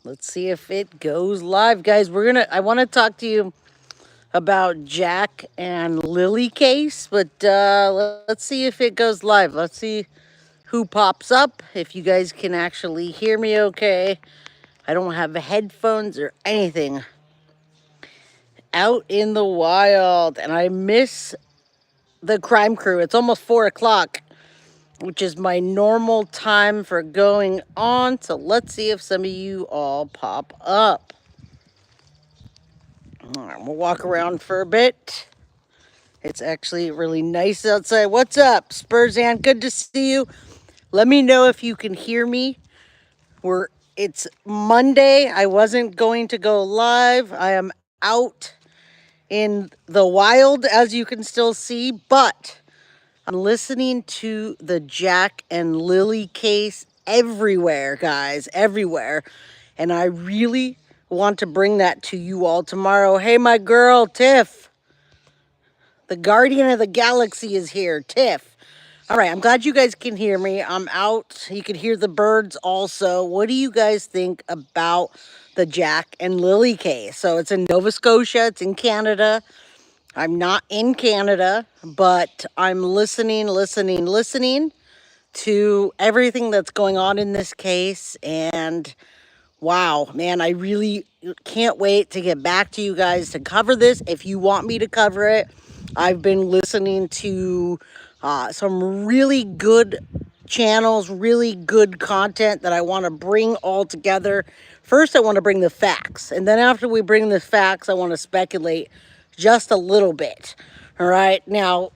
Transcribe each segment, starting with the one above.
Let's see if it goes live, guys. I want to talk to you about Jack and Lily case, but let's see if it goes live. Let's see who pops up. If you guys can actually hear me okay. I don't have headphones or anything. Out in the wild, and I miss the crime crew. It's almost 4 o'clock, which is my normal time for going on. So let's see if some of you all pop up. All right, we'll walk around for a bit. It's actually really nice outside. What's up, Spurzan? Good to see you. Let me know if you can hear me. It's Monday. I wasn't going to go live. I am out in the wild, as you can still see, but I'm listening to the Jack and Lily case everywhere, guys, everywhere. And I really want to bring that to you all tomorrow. Hey, my girl, Tiff. The Guardian of the Galaxy is here, Tiff. All right, I'm glad you guys can hear me. I'm out. You can hear the birds also. What do you guys think about the Jack and Lily case? So it's in Nova Scotia. It's in Canada. I'm not in Canada, but I'm listening to everything that's going on in this case. And wow, man, I really can't wait to get back to you guys to cover this. If you want me to cover it, I've been listening to some really good channels, really good content that I want to bring all together. First, I want to bring the facts. And then after we bring the facts, I want to speculate just a little bit. All right. Now,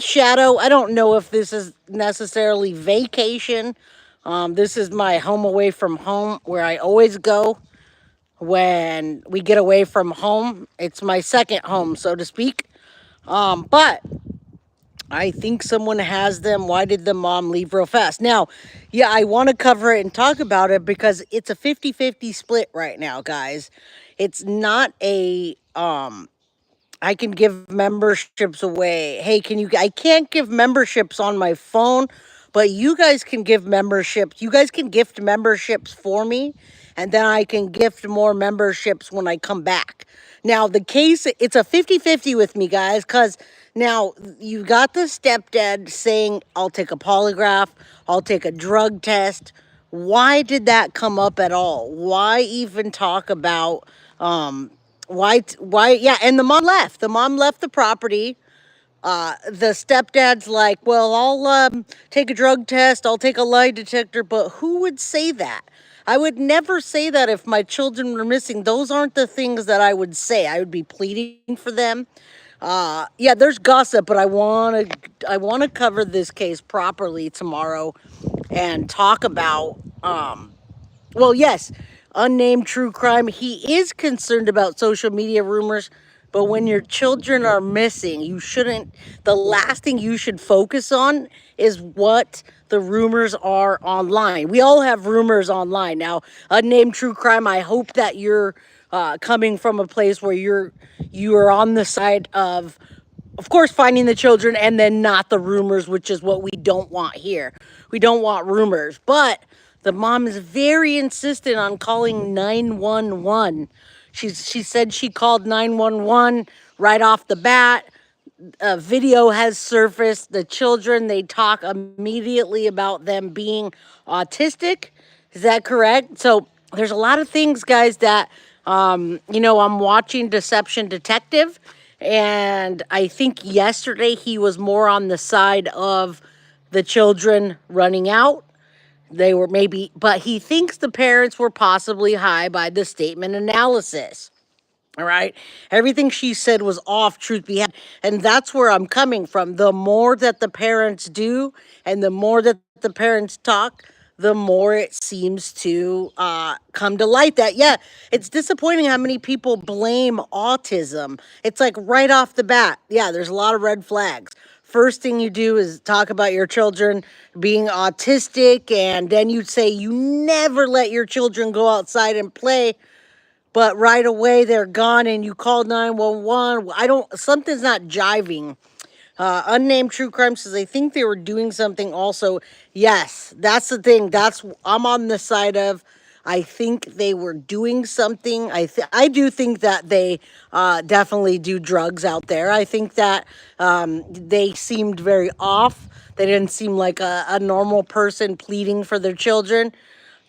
Shadow, I don't know if this is necessarily vacation. This is my home away from home where I always go when we get away from home. It's my second home, so to speak. But I think someone has them. Why did the mom leave real fast? Now, yeah, I want to cover it and talk about it because it's a 50-50 split right now, guys. It's not a I can give memberships away. Hey, I can't give memberships on my phone, but you guys can give memberships. You guys can gift memberships for me, and then I can gift more memberships when I come back. Now, it's a 50-50 with me, guys, because now you got the stepdad saying, I'll take a polygraph, I'll take a drug test. Why did that come up at all? Why even talk about, yeah, and the mom left the property. The stepdad's like, well, I'll take a drug test, I'll take a lie detector. But who would say that? I would never say that if my children were missing. Those aren't the things that I would say. I would be pleading for them. Yeah, there's gossip, but I want to cover this case properly tomorrow and talk about well, yes, unnamed true crime. He is concerned about social media rumors, but when your children are missing, the last thing you should focus on is what the rumors are online. We all have rumors online. Now, unnamed true crime, I hope that you're coming from a place where you are on the side of course, finding the children and then not the rumors, which is what we don't want here. We don't want rumors. But the mom is very insistent on calling 911. She said she called 911 right off the bat. A video has surfaced. The children, they talk immediately about them being autistic. Is that correct? So there's a lot of things, guys, that, I'm watching Deception Detective. And I think yesterday he was more on the side of the children running out. They were maybe, but he thinks the parents were possibly high by the statement analysis. All right. Everything she said was off, truth be had. And that's where I'm coming from. The more that the parents do and the more that the parents talk, the more it seems to come to light that, yeah, it's disappointing how many people blame autism. It's like right off the bat. Yeah, there's a lot of red flags. First thing you do is talk about your children being autistic, and then you say you never let your children go outside and play, but right away they're gone and you call 911. Something's not jiving. Unnamed true crime says I think they were doing something also. Yes, that's the thing. I'm on the side of I think they were doing something. I do think that they definitely do drugs out there. I think that they seemed very off. They didn't seem like a normal person pleading for their children.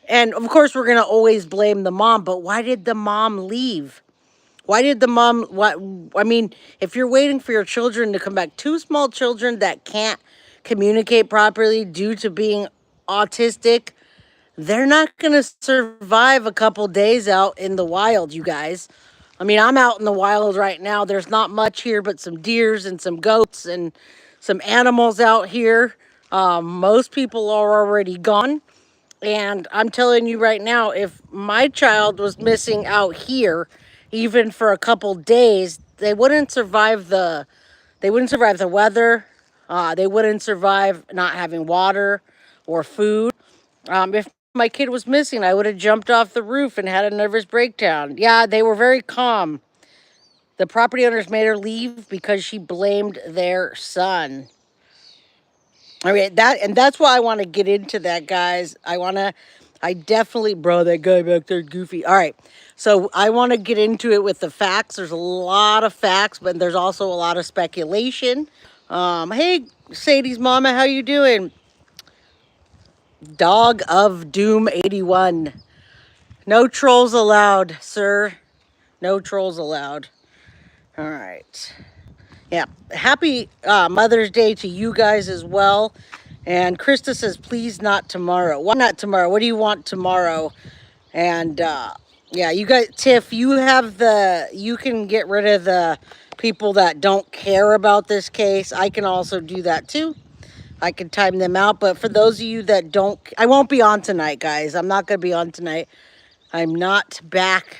And of course, we're gonna always blame the mom. But why did the mom leave? Why did the mom? What? I mean, if you're waiting for your children to come back, two small children that can't communicate properly due to being autistic, they're not going to survive a couple days out in the wild, you guys. I mean, I'm out in the wild right now. There's not much here but some deers and some goats and some animals out here. Most people are already gone. And I'm telling you right now, if my child was missing out here, even for a couple days, they wouldn't survive the weather. They wouldn't survive not having water or food. If my kid was missing, I would have jumped off the roof and had a nervous breakdown. Yeah, they were very calm. The property owners made her leave because she blamed their son. I mean that's why I want to get into that, guys. I definitely, bro, that guy back there goofy. All right. So I want to get into it with the facts. There's a lot of facts, but there's also a lot of speculation. Hey, Sadie's mama, how you doing? Dog of Doom 81. No trolls allowed, sir. No trolls allowed. All right. Yeah. Happy Mother's Day to you guys as well. And Krista says, please not tomorrow. Why not tomorrow? What do you want tomorrow? And yeah, you guys, Tiff, you can get rid of the people that don't care about this case. I can also do that too. I can time them out. But for those of you that don't, I won't be on tonight, guys. I'm not going to be on tonight. I'm not back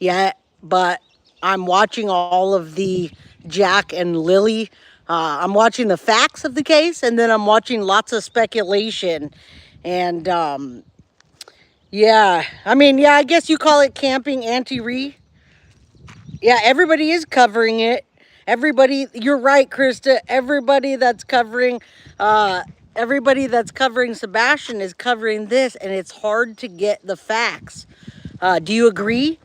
yet, but I'm watching all of the Jack and Lily. I'm watching the facts of the case, and then I'm watching lots of speculation. And yeah, I mean, yeah, I guess you call it camping anti-re. Yeah, everybody is covering it. Everybody, you're right, Krista. Everybody that's covering Sebastian is covering this, and it's hard to get the facts. Do you agree?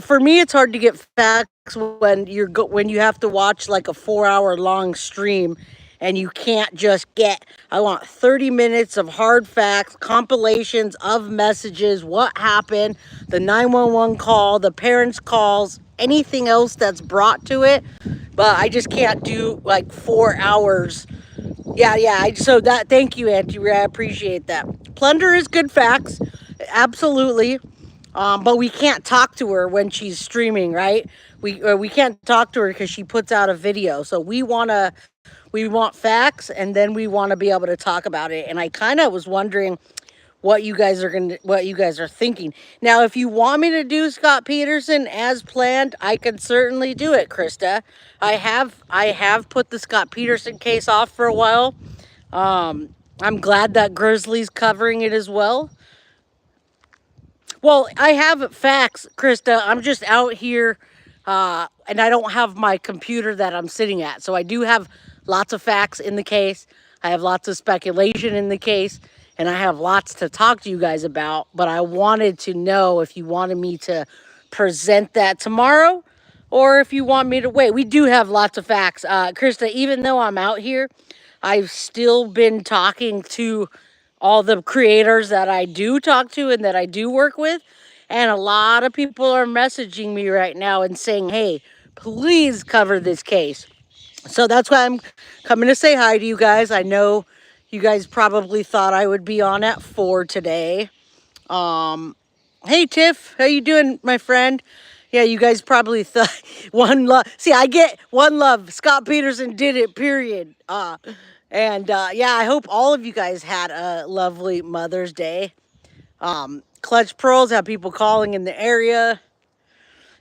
For me, it's hard to get facts when when you have to watch like a 4 hour long stream, and you can't just get. I want 30 minutes of hard facts, compilations of messages, what happened, the 911 call, the parents' calls, anything else that's brought to it. But I just can't do like 4 hours. Yeah. So that, thank you, Auntie Ray. I appreciate that. Plunder is good facts, absolutely. But we can't talk to her when she's streaming, right? We can't talk to her because she puts out a video. So we want facts, and then we want to be able to talk about it. And I kind of was wondering what you guys are thinking. Now, if you want me to do Scott Peterson as planned, I can certainly do it, Krista. I have put the Scott Peterson case off for a while. I'm glad that Grizzly's covering it as well. Well, I have facts, Krista. I'm just out here, and I don't have my computer that I'm sitting at. So I do have lots of facts in the case. I have lots of speculation in the case, and I have lots to talk to you guys about. But I wanted to know if you wanted me to present that tomorrow, or if you want me to wait. We do have lots of facts. Krista, even though I'm out here, I've still been talking to all the creators that I do talk to and that I do work with. And a lot of people are messaging me right now and saying, hey, please cover this case. So that's why I'm coming to say hi to you guys. I know you guys probably thought I would be on at 4 today. Hey, Tiff, how you doing, my friend? Yeah, you guys probably thought one love. See, I get one love. Scott Peterson did it, period. Yeah, I hope all of you guys had a lovely Mother's Day. Clutch Pearls have people calling in the area.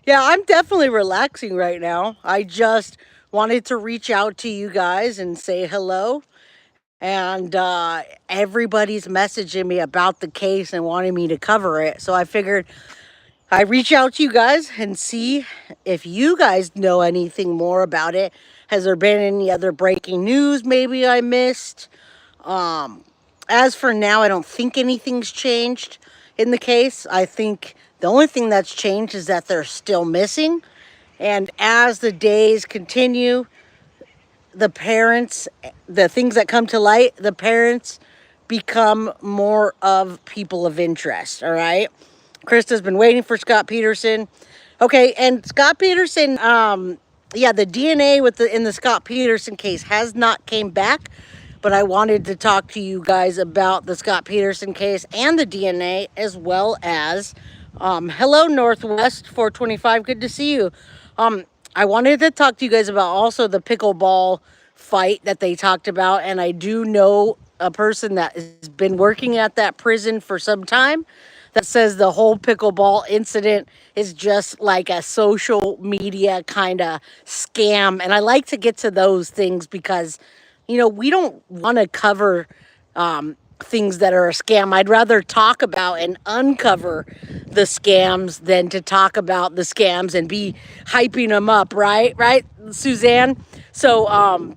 Yeah, I'm definitely relaxing right now. I just wanted to reach out to you guys and say hello. And everybody's messaging me about the case and wanting me to cover it. So I figured I reach out to you guys and see if you guys know anything more about it. Has there been any other breaking news maybe I missed? As for now, I don't think anything's changed. in the case. I think the only thing that's changed is that they're still missing. And as the days continue, the parents, the things that come to light, the parents become more of people of interest. All right. Krista's been waiting for Scott Peterson. Okay, and Scott Peterson, yeah, the DNA with the in the Scott Peterson case has not came back, but I wanted to talk to you guys about the Scott Peterson case and the DNA, as well as hello Northwest 425, good to see you. I wanted to talk to you guys about also the pickleball fight that they talked about, and I do know a person that has been working at that prison for some time that says the whole pickleball incident is just like a social media kind of scam. And I like to get to those things because, we don't want to cover things that are a scam. I'd rather talk about and uncover the scams than to talk about the scams and be hyping them up, right? Right, Suzanne? So,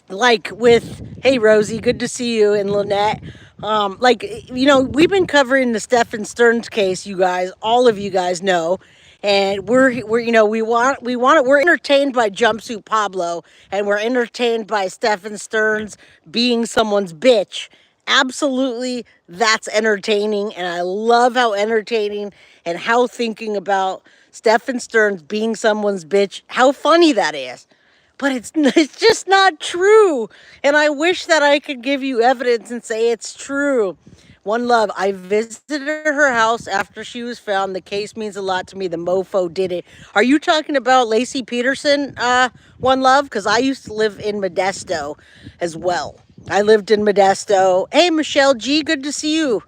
like with, hey Rosie, good to see you, and Lynette. We've been covering the Stefan Stearns case, you guys, all of you guys know. And we're entertained by Jumpsuit Pablo, and we're entertained by Stefan Stearns being someone's bitch. Absolutely, that's entertaining, and I love how entertaining and how thinking about Stefan Stearns being someone's bitch, how funny that is. But it's just not true. And I wish that I could give you evidence and say it's true. One Love, I visited her house after she was found. The case means a lot to me. The mofo did it. Are you talking about Lacey Peterson, One Love? Because I used to live in Modesto as well. I lived in Modesto. Hey, Michelle G, good to see you.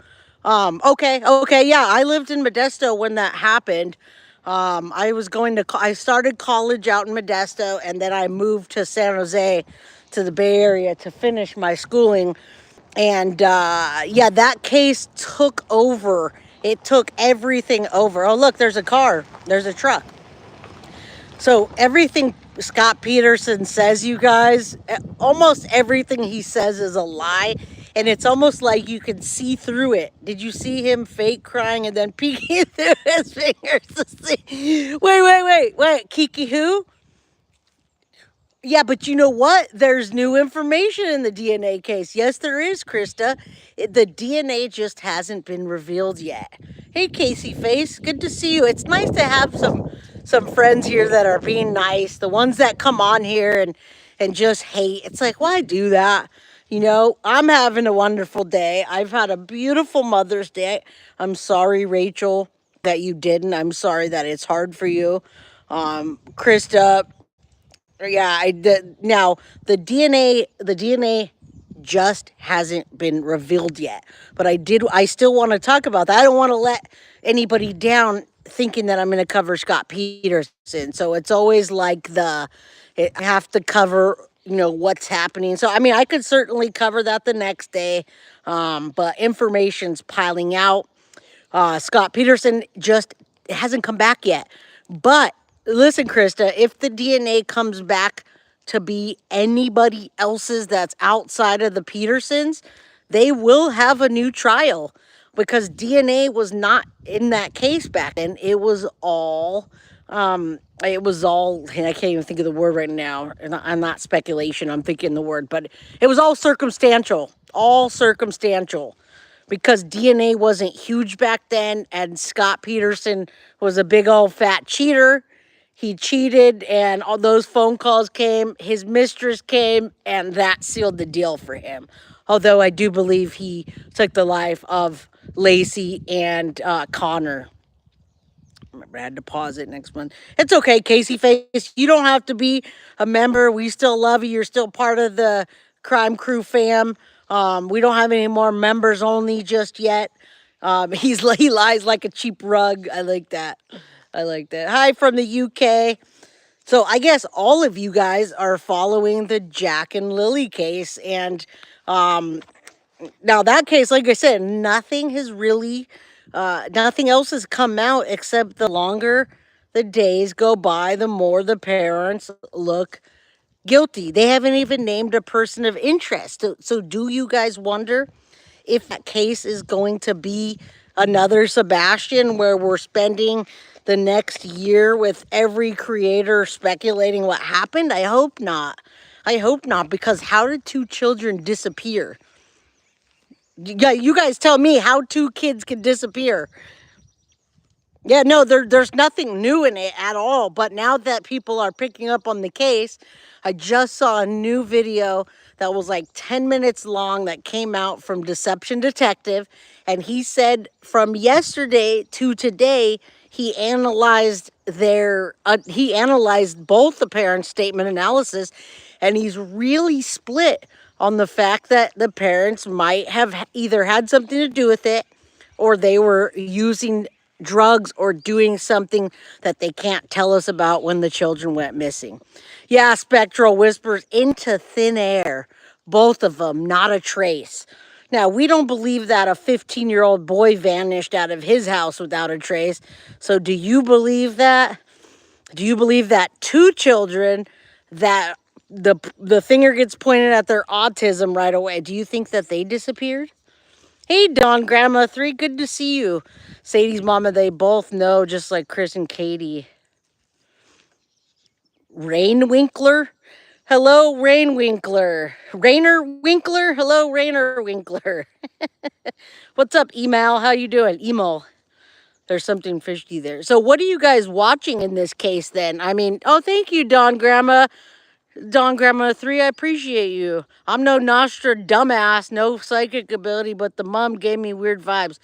Okay, yeah, I lived in Modesto when that happened. I started college out in Modesto, and then I moved to San Jose, to the Bay Area, to finish my schooling. And yeah, that case took over. It took everything over. Oh, look, there's a car. There's a truck. So everything Scott Peterson says, you guys, almost everything he says is a lie. And it's almost like you can see through it. Did you see him fake crying and then peeking through his fingers to see? Wait. Kiki who? Yeah, but you know what? There's new information in the DNA case. Yes, there is, Krista. The DNA just hasn't been revealed yet. Hey, Casey Face, good to see you. It's nice to have some friends here that are being nice. The ones that come on here and just hate. It's like, why do that? I'm having a wonderful day. I've had a beautiful Mother's Day. I'm sorry, Rachel, that you didn't. I'm sorry that it's hard for you. Krista, yeah, I did. Now the DNA just hasn't been revealed yet. But I still want to talk about that. I don't want to let anybody down thinking that I'm going to cover Scott Peterson. So it's always like I have to cover, what's happening. So, I mean, I could certainly cover that the next day. But information's piling out. Scott Peterson just hasn't come back yet. But listen, Krista, if the DNA comes back to be anybody else's that's outside of the Petersons, they will have a new trial because DNA was not in that case back then. It was all, and I can't even think of the word right now. And I'm not speculation, I'm thinking the word, but it was all circumstantial, because DNA wasn't huge back then, and Scott Peterson was a big old fat cheater. He cheated, and all those phone calls came. His mistress came, and that sealed the deal for him. Although I do believe he took the life of Lacey and Connor. Remember, I had to pause it next month. It's okay, Casey Face. You don't have to be a member. We still love you. You're still part of the Crime Crew fam. We don't have any more members only just yet. He lies like a cheap rug. I like that. Hi from the UK. So I guess all of you guys are following the Jack and Lily case. And now that case, like I said, nothing else has come out, except the longer the days go by, the more the parents look guilty. They haven't even named a person of interest. So do you guys wonder if that case is going to be another Sebastian where we're spending the next year with every creator speculating what happened? I hope not. I hope not, because how did two children disappear? Yeah, you guys tell me how two kids can disappear. Yeah, no, there's nothing new in it at all. But now that people are picking up on the case, I just saw a new video that was like 10 minutes long that came out from Deception Detective. And he said from yesterday to today, he analyzed both the parents' statement analysis, and he's really split on the fact that the parents might have either had something to do with it, or they were using drugs or doing something that they can't tell us about when the children went missing. Yeah, Spectral whispers into thin air. Both of them, not a trace. Now, we don't believe that a 15-year-old boy vanished out of his house without a trace. So do you believe that? Do you believe that two children that the finger gets pointed at their autism right away, do you think that they disappeared? Hey, Dawn, Grandma 3, good to see you. Sadie's mama, they both know, just like Chris and Katie. Rain Winkler? Hello, Rain Winkler. Rainer Winkler? Hello, Rainer Winkler. What's up, Emal? How you doing? Emo. There's something fishy there. So what are you guys watching in this case then? I mean, oh, thank you, Dawn Grandma. Dawn Grandma 3, I appreciate you. I'm no Nostra dumbass, no psychic ability, but the mom gave me weird vibes.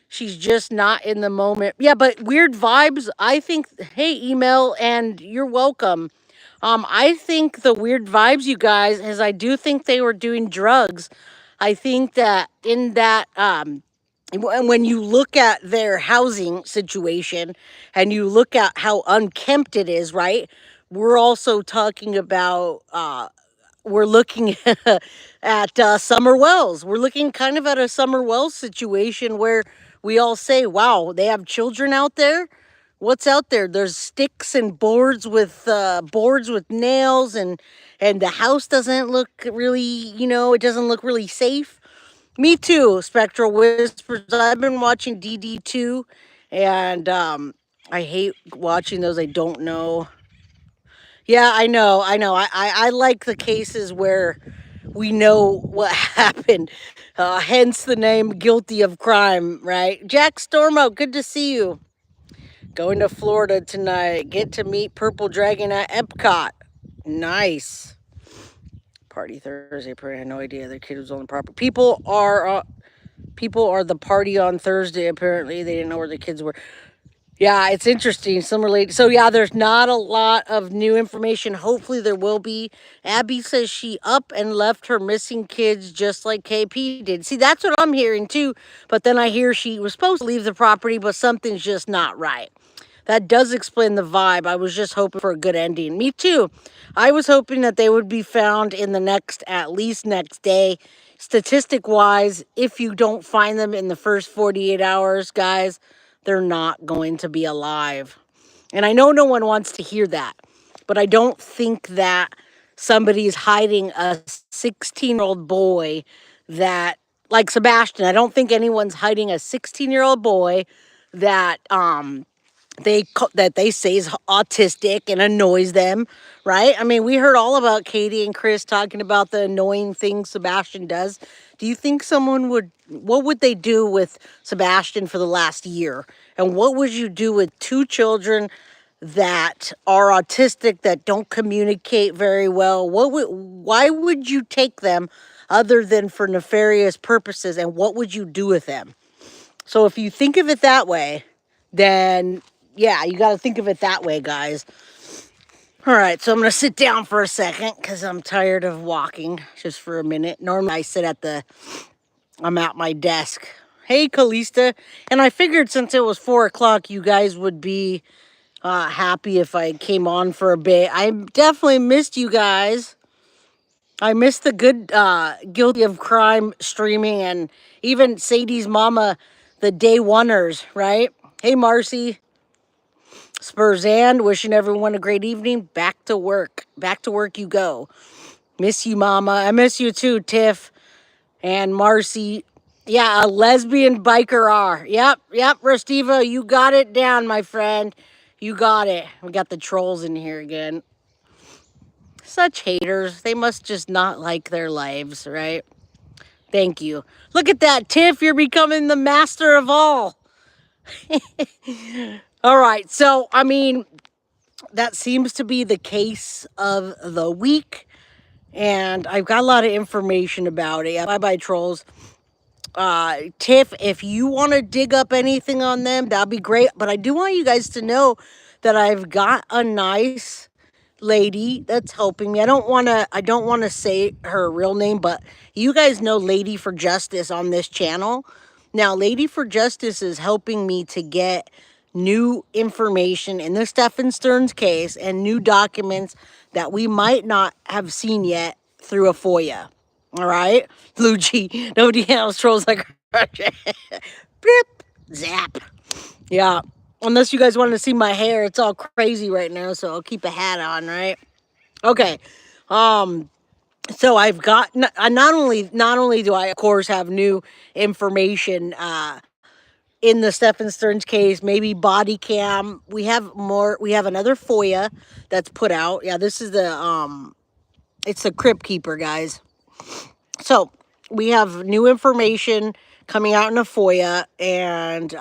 She's just not in the moment. Yeah, but weird vibes, I think, hey, email, and you're welcome. I think the weird vibes, you guys, is I do think they were doing drugs. I think that in that, when you look at their housing situation and you look at how unkempt it is, right? We're also talking about we're looking at Summer Wells. We're looking kind of at a Summer Wells situation where we all say, wow, they have children out there. What's out there? There's sticks and boards with nails, and the house doesn't look really, it doesn't look really safe. Me too, Spectral Whispers. I've been watching DD2, and I hate watching those I don't know. Yeah, I know, I know. I like the cases where we know what happened. Hence the name Guilty of Crime, right? Jack Stormo, good to see you. Going to Florida tonight. Get to meet Purple Dragon at Epcot. Nice. Party Thursday. I had no idea the kid was on the property. People are the party on Thursday. Apparently, they didn't know where the kids were. Yeah, it's interesting. Some related. So yeah, there's not a lot of new information. Hopefully there will be. Abby says she up and left her missing kids just like KP did. See, that's what I'm hearing too. But then I hear she was supposed to leave the property, but something's just not right. That does explain the vibe. I was just hoping for a good ending. Me too. I was hoping that they would be found in at least next day. Statistic wise, if you don't find them in the first 48 hours, guys, they're not going to be alive. And I know no one wants to hear that, but I don't think that somebody is hiding a 16-year-old boy like Sebastian, I don't think anyone's hiding a 16-year-old boy that they say is autistic and annoys them, right? I mean, we heard all about Katie and Chris talking about the annoying things Sebastian does. Do you think what would they do with Sebastian for the last year? And what would you do with two children that are autistic, that don't communicate very well? Why would you take them other than for nefarious purposes? And what would you do with them? So if you think of it that way, then yeah, you got to think of it that way, guys. All right, so I'm going to sit down for a second because I'm tired of walking just for a minute. Normally I'm at my desk. Hey, Kalista. And I figured since it was 4 o'clock, you guys would be happy if I came on for a bit. I definitely missed you guys. I missed the good Guilty of Crime streaming, and even Sadie's mama, the day oneers, right? Hey, Marcy. Spurzand, wishing everyone a great evening. Back to work. Back to work you go. Miss you, Mama. I miss you too, Tiff and Marcy. Yeah, a lesbian biker R. Yep, Restivo, you got it down, my friend. You got it. We got the trolls in here again. Such haters. They must just not like their lives, right? Thank you. Look at that, Tiff. You're becoming the master of all. All right. So, I mean, that seems to be the case of the week. And I've got a lot of information about it. Bye bye, trolls. Tiff, if you want to dig up anything on them, that'd be great. But I do want you guys to know that I've got a nice lady that's helping me. I don't want to say her real name, but you guys know Lady for Justice on this channel. Now, Lady for Justice is helping me to get new information in the Stefan Stearns case and new documents that we might not have seen yet through a FOIA. All right, Luigi. Nobody else trolls like blip, zap. Yeah. Unless you guys want to see my hair, it's all crazy right now, so I'll keep a hat on, right? Okay. Um. So I've got not only do I of course have new information in the Stefan Stearns case, maybe body cam. We have more. We have another FOIA that's put out. Yeah, this is the. It's the Crypt Keeper, guys. So we have new information coming out in a FOIA, and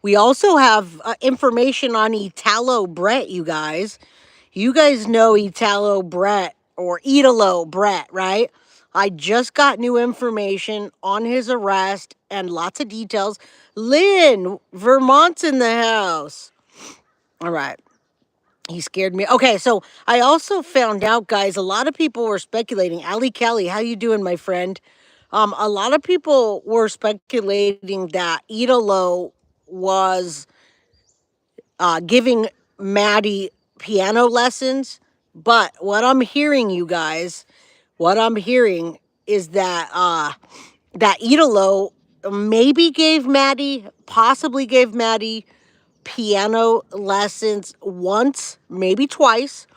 we also have information on Italo Brett, you guys. You guys know Italo Brett or Italo Brett, right? I just got new information on his arrest and lots of details. Lynn, Vermont's in the house. All right. He scared me. Okay, so I also found out, guys, a lot of people were speculating. Ali Kelly, how you doing, my friend? A lot of people were speculating that Italo was giving Maddie piano lessons. But what I'm hearing, you guys, what I'm hearing is that that Italo maybe gave Maddie, possibly gave Maddie piano lessons once, maybe twice.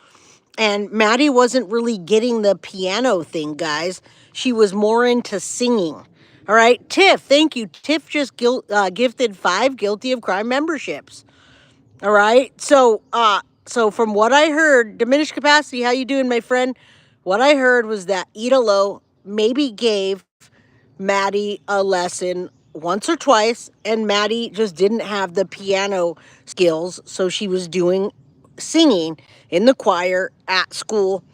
And Maddie wasn't really getting the piano thing, guys. She was more into singing. All right, Tiff, thank you. Tiff just gifted 5 guilty of crime memberships. All right, so from what I heard, diminished capacity. How you doing, my friend? What I heard was that Italo maybe gave Maddie a lesson once or twice, and Maddie just didn't have the piano skills, so she was doing singing in the choir at school,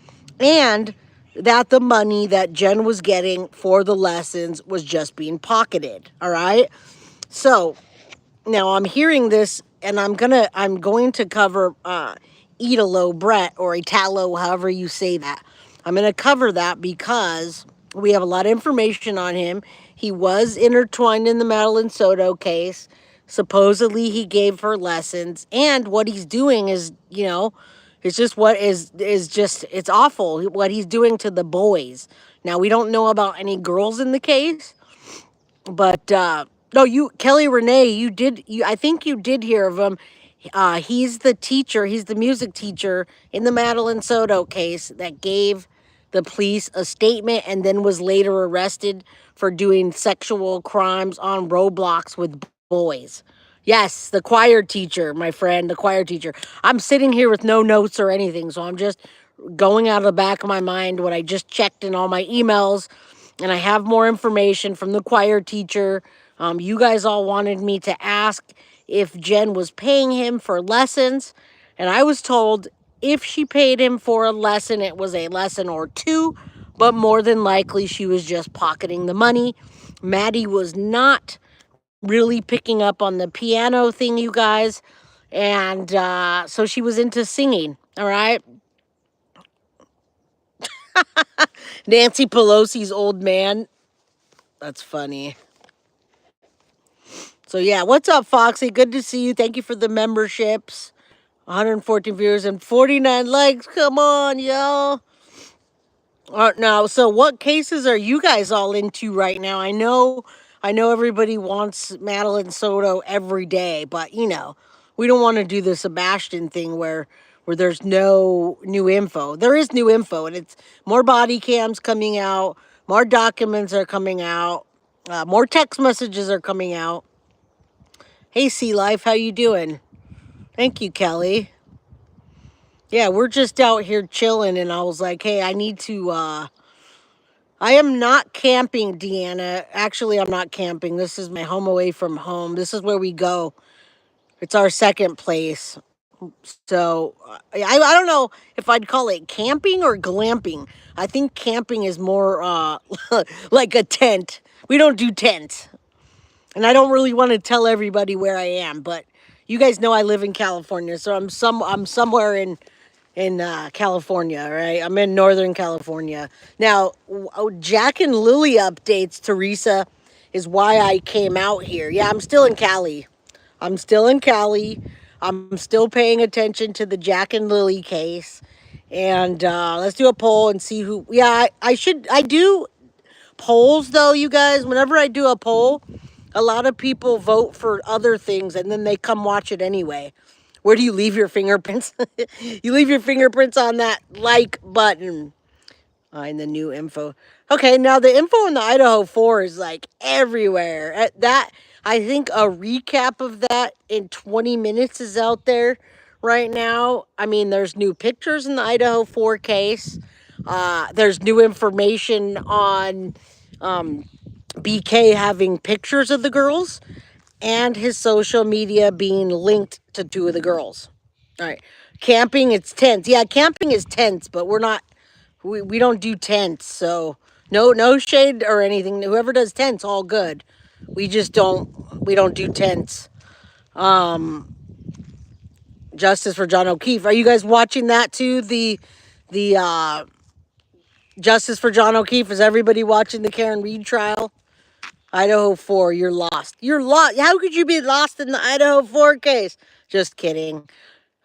and that the money that Jen was getting for the lessons was just being pocketed. All right. So now I'm hearing this, and I'm going to cover Italo Brett or Italo, however you say that. I'm gonna cover that because we have a lot of information on him. He was intertwined in the Madeline Soto case. Supposedly he gave her lessons, and what he's doing is, it's just what is just it's awful what he's doing to the boys. Now we don't know about any girls in the case, but no, you Kelly Renee, I think you did hear of him. He's the teacher, he's the music teacher in the Madeline Soto case that gave the police a statement and then was later arrested for doing sexual crimes on Roblox with boys. Yes, the choir teacher, my friend, the choir teacher. I'm sitting here with no notes or anything, so I'm just going out of the back of my mind what I just checked in all my emails, and I have more information from the choir teacher. You guys all wanted me to ask if Jen was paying him for lessons, and I was told if she paid him for a lesson, it was a lesson or two, but more than likely she was just pocketing the money. Maddie was not really picking up on the piano thing, you guys, and so she was into singing. All right. Nancy Pelosi's old man. That's funny. So yeah, what's up, Foxy? Good to see you. Thank you for the memberships. 114 viewers and 49 likes. Come on, y'all. Now, so what cases are you guys all into right now? I know everybody wants Madeline Soto every day, but we don't want to do the Sebastian thing where there's no new info. There is new info, and it's more body cams coming out, more documents are coming out. More text messages are coming out. Hey, Sea Life, how you doing? Thank you, Kelly. Yeah, we're just out here chilling, and I was like, hey, I need to. I am not camping, Deanna. Actually, I'm not camping. This is my home away from home. This is where we go. It's our second place. So I don't know if I'd call it camping or glamping. I think camping is more like a tent. We don't do tents. And I don't really want to tell everybody where I am, but you guys know I live in California, so I'm somewhere in California, right? I'm in Northern California. Now, Jack and Lily updates, Teresa, is why I came out here. Yeah, I'm still in Cali. I'm still in Cali. I'm still paying attention to the Jack and Lily case. And let's do a poll and see who. Yeah, I do polls though, you guys. Whenever I do a poll, a lot of people vote for other things and then they come watch it anyway. Where do you leave your fingerprints? You leave your fingerprints on that like button. In the new info. Okay, now the info in the Idaho 4 is like everywhere. That I think a recap of that in 20 minutes is out there right now. I mean, there's new pictures in the Idaho 4 case. There's new information on BK having pictures of the girls and his social media being linked to two of the girls. All right. Camping, it's tense. Yeah, camping is tense, but we don't do tents, so no shade or anything. Whoever does tents, all good. We don't do tents. Justice for John O'Keefe. Are you guys watching that too? The Justice for John O'Keefe. Is everybody watching the Karen Reed trial? Idaho 4, you're lost. You're lost. How could you be lost in the Idaho 4 case? Just kidding.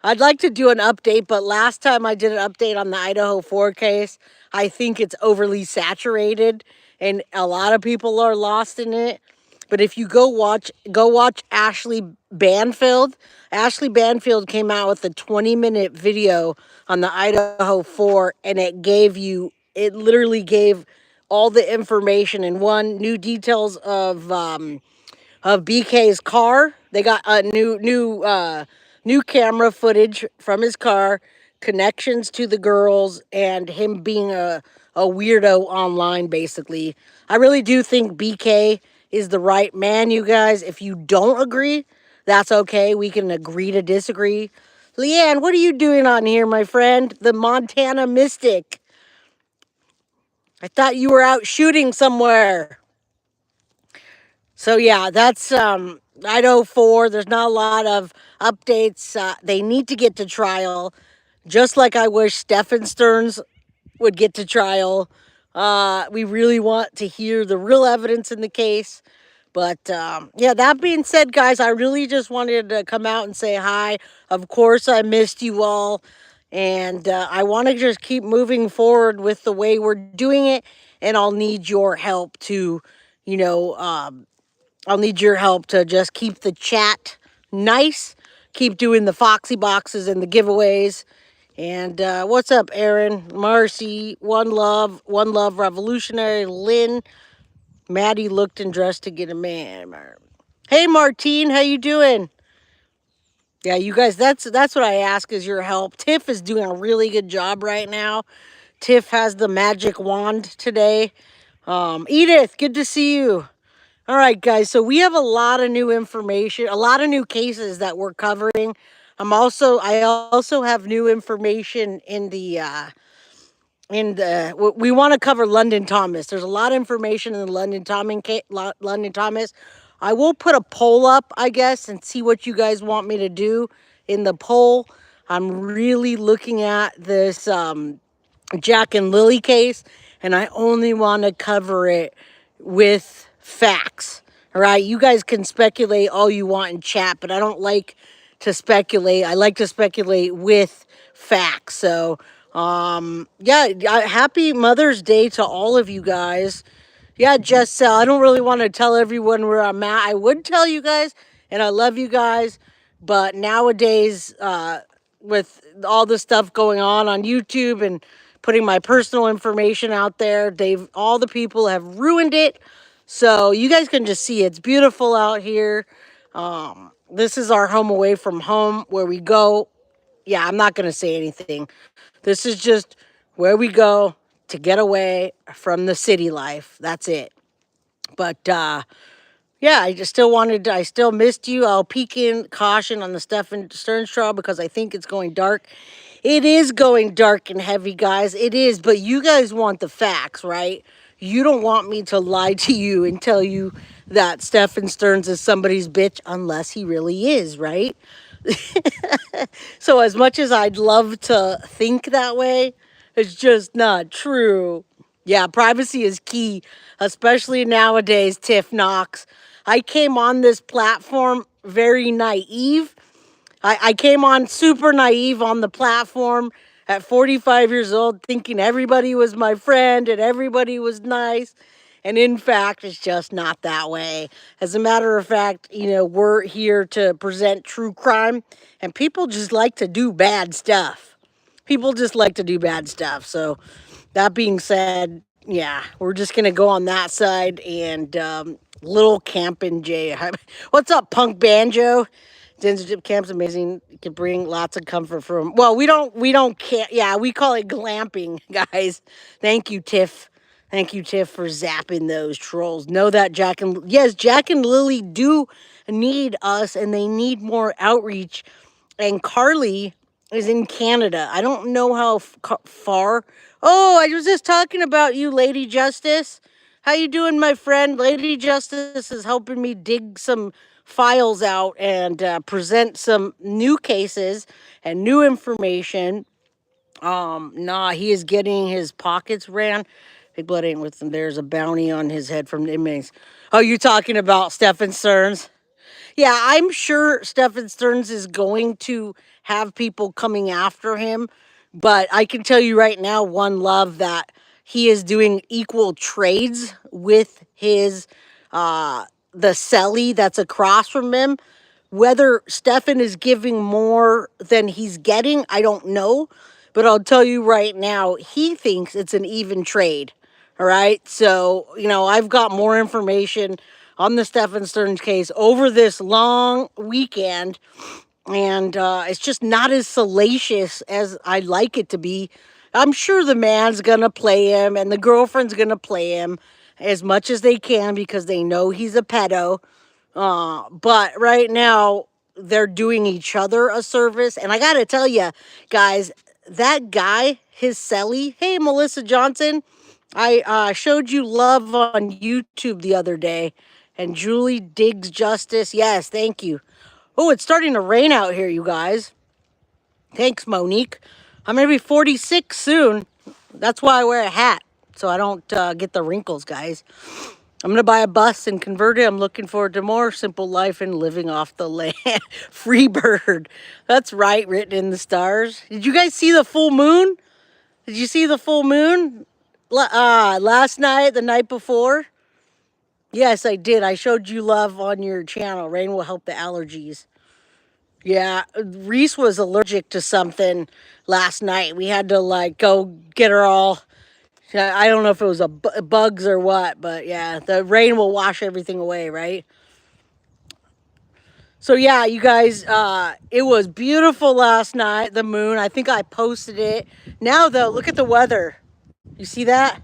I'd like to do an update, but last time I did an update on the Idaho 4 case, I think it's overly saturated and a lot of people are lost in it. But if you go watch Ashley Banfield. Ashley Banfield came out with a 20-minute video on the Idaho 4 and it literally gave all the information and one new details of BK's car. They got a new camera footage from his car, connections to the girls, and him being a weirdo online. Basically, I really do think BK is the right man. You guys, if you don't agree, that's okay. We can agree to disagree. Leanne, what are you doing on here, my friend? The Montana Mystic. I thought you were out shooting somewhere. So yeah, that's Idaho 4. There's not a lot of updates. They need to get to trial, just like I wish Stefan Stearns would get to trial. We really want to hear the real evidence in the case. But yeah, that being said, guys, I really just wanted to come out and say hi. Of course, I missed you all. And I want to just keep moving forward with the way we're doing it. And I'll need your help to, you know, I'll need your help to just keep the chat nice, keep doing the Foxy boxes and the giveaways. And what's up, Aaron, Marcy, One Love Revolutionary, Lynn, Maddie looked and dressed to get a man. Hey, Martine, how you doing? Yeah, you guys, that's what I ask is your help. Tiff is doing a really good job right now. Tiff has the magic wand today. Edith, good to see you. All right, guys. So we have a lot of new information, a lot of new cases that we're covering. I also have new information we want to cover London Thomas. There's a lot of information in the London Thomas. I will put a poll up, I guess, and see what you guys want me to do in the poll. I'm really looking at this Jack and Lily case, and I only want to cover it with facts. All right, you guys can speculate all you want in chat, but I don't like to speculate. I like to speculate with facts. So, yeah, happy Mother's Day to all of you guys. Yeah, Jess, I don't really want to tell everyone where I'm at. I would tell you guys, and I love you guys, but nowadays, with all the stuff going on YouTube and putting my personal information out there, all the people have ruined it. So you guys can just see it's beautiful out here. This is our home away from home where we go. Yeah, I'm not going to say anything. This is just where we go to get away from the city life. That's it. But yeah, I just still wanted to, I still missed you. I'll peek in caution on the Stefan Stearns trial because I think it's going dark. It is going dark and heavy, guys. It is, but you guys want the facts, right? You don't want me to lie to you and tell you that Stefan Stearns is somebody's bitch unless he really is, right? So as much as I'd love to think that way, it's just not true. Yeah, privacy is key, especially nowadays, Tiff Knox. I came on this platform very naive. I came on super naive on the platform at 45 years old, thinking everybody was my friend and everybody was nice. And in fact, it's just not that way. As a matter of fact, we're here to present true crime, and people just like to do bad stuff. People just like to do bad stuff. So, that being said, yeah, we're just going to go on that side and little camp in J. What's up, Punk Banjo? Dinnership camp's amazing. You can bring lots of comfort from. Well, we don't camp. Yeah, we call it glamping, guys. Thank you, Tiff. Thank you, Tiff, for zapping those trolls. Know that Jack and Lily do need us, and they need more outreach. And Carly is in Canada. I don't know how far. Oh, I was just talking about you, Lady Justice. How you doing, my friend? Lady Justice is helping me dig some files out and present some new cases and new information. Nah, he is getting his pockets ran. Big Blood ain't with him. There's a bounty on his head from the inmates. Oh, you talking about Stefan Stearns? Yeah, I'm sure Stefan Stearns is going to have people coming after him, but I can tell you right now, one love, that he is doing equal trades with his the celly that's across from him. Whether Stefan is giving more than he's getting, I don't know. But I'll tell you right now, he thinks it's an even trade. All right. So, I've got more information on the Stefan Stearns case over this long weekend. And it's just not as salacious as I'd like it to be. I'm sure the man's going to play him and the girlfriend's going to play him as much as they can because they know he's a pedo. But right now, they're doing each other a service. And I got to tell you, guys, that guy, his celly, hey, Melissa Johnson, I showed you love on YouTube the other day. And Julie digs justice. Yes, thank you. Oh, it's starting to rain out here, you guys. Thanks, Monique. I'm going to be 46 soon. That's why I wear a hat, so I don't get the wrinkles, guys. I'm going to buy a bus and convert it. I'm looking forward to more simple life and living off the land. Free bird. That's right, written in the stars. Did you guys see the full moon? Did you see the full moon last night, the night before? Yes, I did. I showed you love on your channel. Rain will help the allergies. Yeah, Reese was allergic to something last night. We had to go get her all. I don't know if it was bugs or what, but yeah, the rain will wash everything away, right? So yeah, you guys, it was beautiful last night. The moon. I think I posted it. Now though, look at the weather. You see that?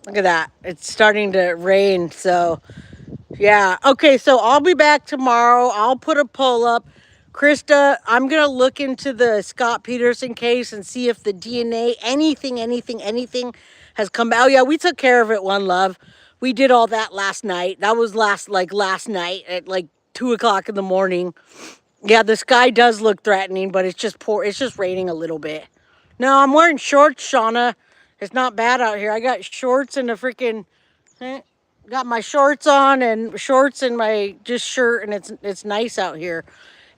Look at that. It's starting to rain. So yeah. Okay, so I'll be back tomorrow. I'll put a poll up. Krista, I'm going to look into the Scott Peterson case and see if the DNA, anything has come out. Oh, yeah, we took care of it, one love. We did all that last night. That was last night at 2 o'clock in the morning. Yeah, the sky does look threatening, but it's just It's just raining a little bit. No, I'm wearing shorts, Shauna. It's not bad out here. I got shorts and a freaking... Got my shorts on and shorts and my just shirt, and it's nice out here.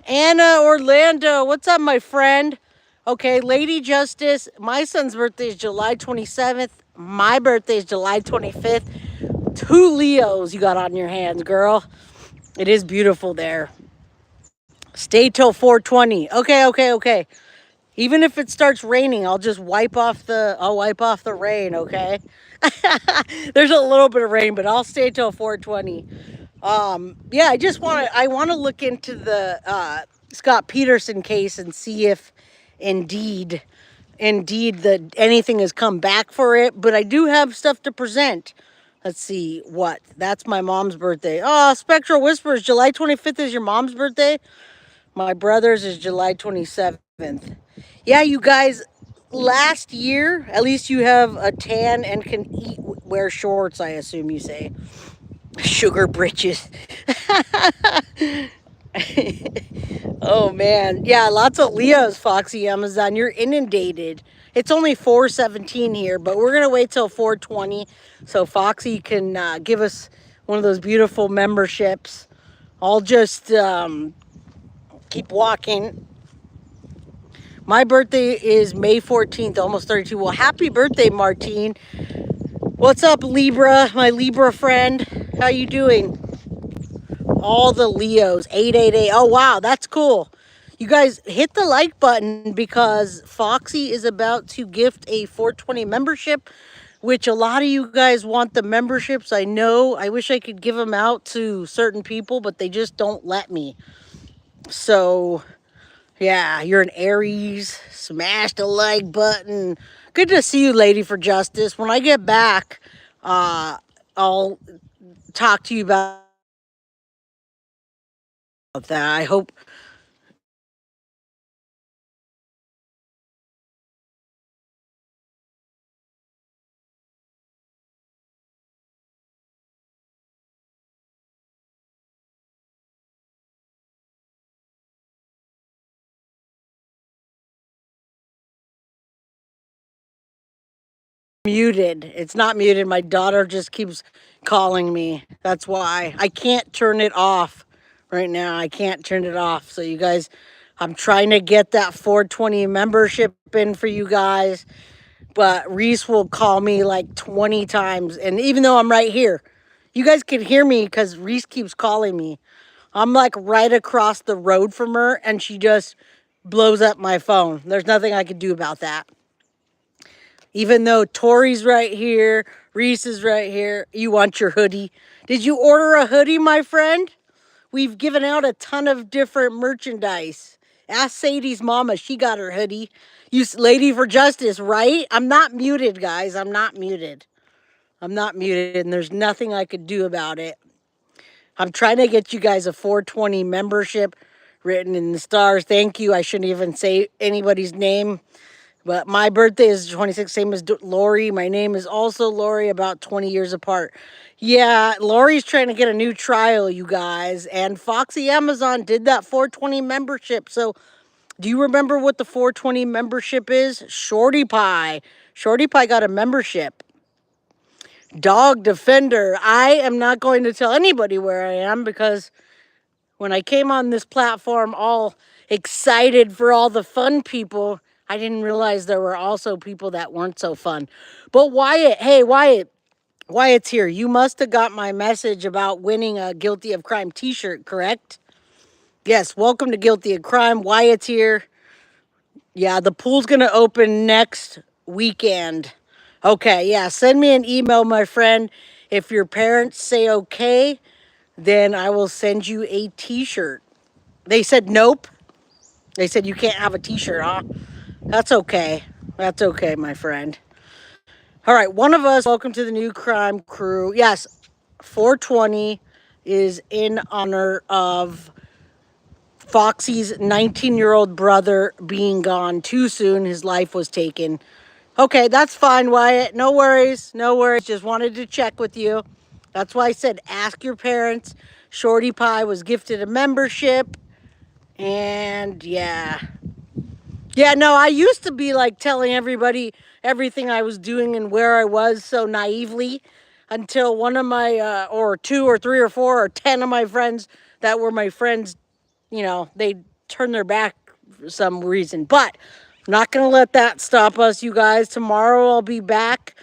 Anna Orlando, what's up, my friend? Okay, Lady Justice, my son's birthday is July 27th. My birthday is July 25th. 2 Leos you got on your hands, girl. It is beautiful there. Stay till 4:20. Okay. Even if it starts raining, I'll wipe off the rain, okay? There's a little bit of rain, but I'll stay till 4:20. Yeah, I want to look into the Scott Peterson case and see if indeed the anything has come back for it, but I do have stuff to present. Let's see what. That's my mom's birthday. Oh, Spectral Whispers, July 25th is your mom's birthday. My brother's is July 27th. Yeah, you guys, last year, at least you have a tan and can wear shorts, I assume you say. Sugar britches. Oh man. Yeah, lots of Leos, Foxy Amazon. You're inundated. It's only 4:17 here, but we're gonna wait till 4:20 so Foxy can give us one of those beautiful memberships. I'll just keep walking. My birthday is May 14th, almost 32. Well, happy birthday, Martine. What's up, Libra, my Libra friend? How you doing? All the Leos, 888. Oh, wow, that's cool. You guys hit the like button because Foxy is about to gift a 420 membership, which a lot of you guys want the memberships. I know. I wish I could give them out to certain people, but they just don't let me. So, yeah, you're an Aries. Smash the like button. Good to see you, Lady for Justice. When I get back, I'll talk to you about that. I hope muted. It's not muted. My daughter just keeps calling me. That's why I can't turn it off right now. I can't turn it off. So you guys, I'm trying to get that 420 membership in for you guys, but Reese will call me like 20 times. And even though I'm right here, you guys can hear me because Reese keeps calling me. I'm like right across the road from her and she just blows up my phone. There's nothing I could do about that. Even though Tori's right here, Reese is right here, you want your hoodie. Did you order a hoodie, my friend? We've given out a ton of different merchandise. Ask Sadie's mama, she got her hoodie. You Lady for Justice, right? I'm not muted, guys. I'm not muted. I'm not muted, and there's nothing I could do about it. I'm trying to get you guys a 420 membership written in the stars. Thank you. I shouldn't even say anybody's name. But my birthday is 26, same as Lori. My name is also Lori, about 20 years apart. Yeah, Lori's trying to get a new trial, you guys. And Foxy Amazon did that 420 membership. So do you remember what the 420 membership is? Shorty Pie. Shorty Pie got a membership. Dog Defender. I am not going to tell anybody where I am because when I came on this platform all excited for all the fun people, I didn't realize there were also people that weren't so fun. But Wyatt, hey, Wyatt's here. You must have got my message about winning a Guilty of Crime t-shirt, correct? Yes, welcome to Guilty of Crime. Wyatt's here. Yeah, the pool's going to open next weekend. Okay, yeah, send me an email, my friend. If your parents say okay, then I will send you a t-shirt. They said nope. They said you can't have a t-shirt, huh? That's okay. That's okay, my friend. All right, one of us, welcome to the new crime crew. Yes, 420 is in honor of Foxy's 19-year-old brother being gone too soon. His life was taken. Okay, that's fine, Wyatt. No worries. No worries. Just wanted to check with you. That's why I said ask your parents. Shorty Pie was gifted a membership. And yeah. Yeah, no, I used to be like telling everybody everything I was doing and where I was so naively until one of my, or two or three or four or 10 of my friends that were my friends, they turned their back for some reason. But I'm not going to let that stop us, you guys. Tomorrow I'll be back.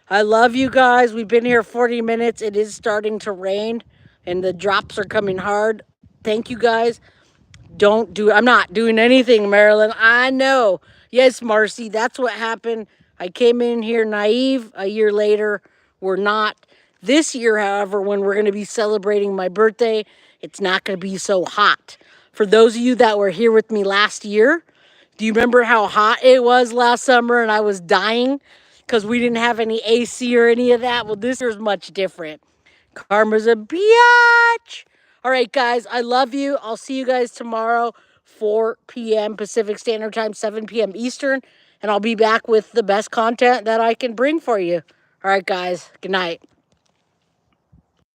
I love you guys. We've been here 40 minutes. It is starting to rain and the drops are coming hard. Thank you guys. I'm not doing anything, Marilyn. I know Yes, Marcy, that's what happened. I came in here naive. A year later, we're not. This year, however, when we're going to be celebrating my birthday, it's not going to be so hot. For those of you that were here with me last year, do you remember how hot it was last summer and I was dying because we didn't have any AC or any of that? Well, this year's much different. Karma's a biatch. All right, guys, I love you. I'll see you guys tomorrow, 4 p.m. Pacific Standard Time, 7 p.m. Eastern, and I'll be back with the best content that I can bring for you. All right, guys, good night.